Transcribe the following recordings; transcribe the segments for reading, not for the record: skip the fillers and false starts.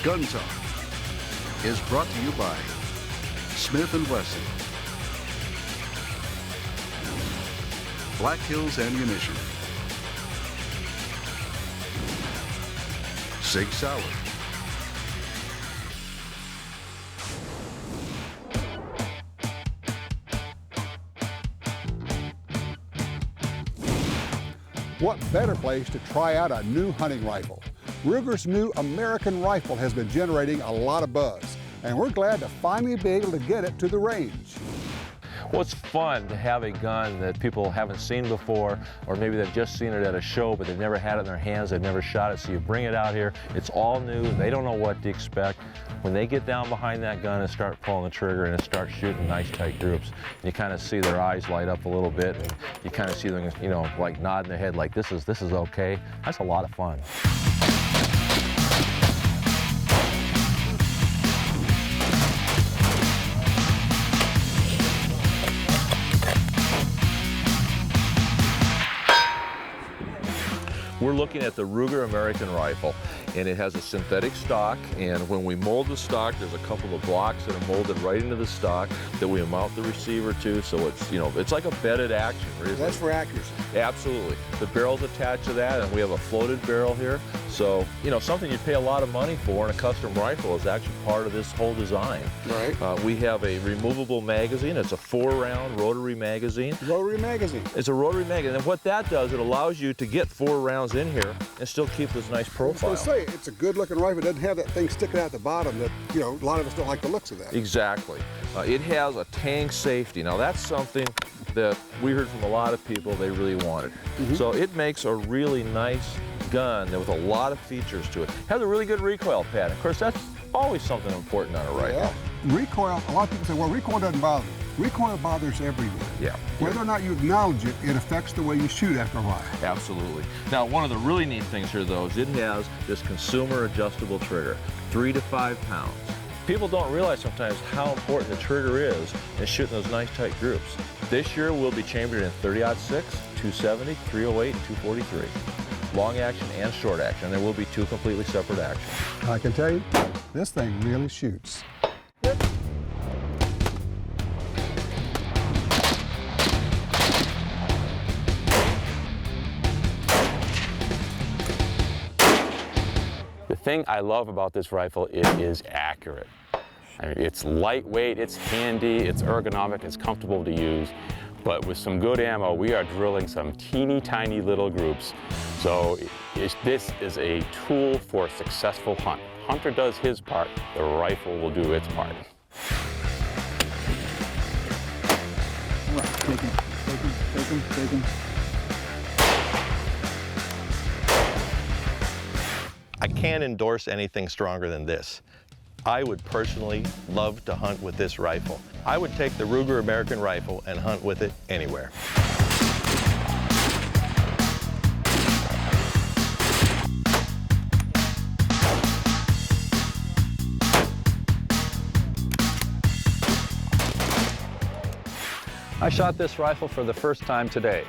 GUNTALK is brought to you by Smith & Wesson, Black Hills Ammunition, Sig Sauer, What better place to try out a new hunting rifle? Ruger's new American rifle has been generating a lot of buzz, and we're glad to finally be able to get it to the range. Well, it's fun to have a gun that people haven't seen before, or maybe they've just seen it at a show, but they've never had it in their hands, they've never shot it, so you bring it out here, it's all new, they don't know what to expect. When they get down behind that gun and start pulling the trigger and start shooting nice tight groups, you kind of see their eyes light up a little bit, and you kind of see them, you know, like nodding their head like this is okay. That's a lot of fun. We're looking at the Ruger American rifle, and it has a synthetic stock, and when we mold the stock, there's a couple of blocks that are molded right into the stock that we mount the receiver to, so it's, you know, it's like a bedded action. Really. That's for accuracy. Absolutely. The barrel's attached to that, and we have a floated barrel here, so, you know, something you pay a lot of money for in a custom rifle is actually part of this whole design. Right. We have a removable magazine. It's a 4-round rotary magazine. Rotary magazine. It's a rotary magazine, and what that does, it allows you to get 4 rounds in here and still keep this nice profile. I was going to say, it's a good-looking rifle. It doesn't have that thing sticking out the bottom that, you know, a lot of us don't like the looks of that. Exactly. It has a tang safety. Now, that's something that we heard from a lot of people they really wanted. So it makes a really nice gun with a lot of features to it. Has a really good recoil pad. Of course, that's always something important on a rifle. Yeah. Recoil, a lot of people say, well, recoil doesn't bother me. Recoil bothers everyone. Yeah. Whether or not you acknowledge it, it affects the way you shoot after a while. Absolutely. Now, one of the really neat things here, though, is it has this consumer adjustable trigger, 3 to 5 pounds. People don't realize sometimes how important the trigger is in shooting those nice tight groups. This year, we'll be chambered in 30-06, 270, 308, and 243. Long action and short action. There will be 2 completely separate actions. I can tell you, this thing really shoots. The thing I love about this rifle, it is accurate. I mean, it's lightweight, it's handy, it's ergonomic, it's comfortable to use. But with some good ammo, we are drilling some teeny tiny little groups. So this is a tool for a successful hunt. Hunter does his part, the rifle will do its part. All right, take him, take him, take him, take him. I can't endorse anything stronger than this. I would personally love to hunt with this rifle. I would take the Ruger American rifle and hunt with it anywhere. I shot this rifle for the first time today.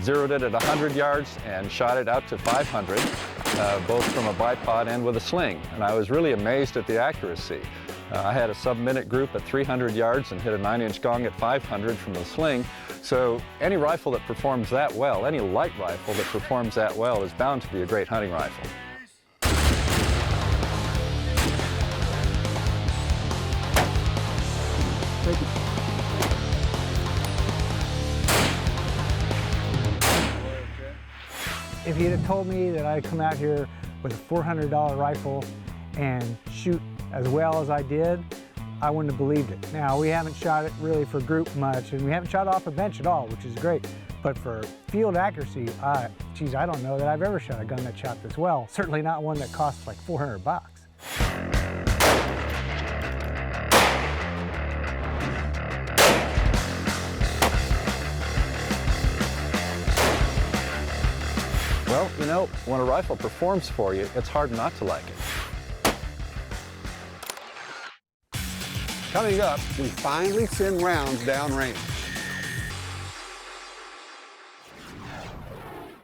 Zeroed it at 100 yards and shot it out to 500, both from a bipod and with a sling. And I was really amazed at the accuracy. I had a sub-minute group at 300 yards and hit a 9-inch gong at 500 from the sling. So any rifle that performs that well, any light rifle that performs that well is bound to be a great hunting rifle. Take it. If you'd have told me that I'd come out here with a $400 rifle and shoot as well as I did, I wouldn't have believed it. Now, we haven't shot it really for group much, and we haven't shot off a bench at all, which is great. But for field accuracy, geez, I don't know that I've ever shot a gun that shot this well. Certainly not one that costs like $400. Well, you know, when a rifle performs for you, it's hard not to like it. Coming up, we finally send rounds downrange.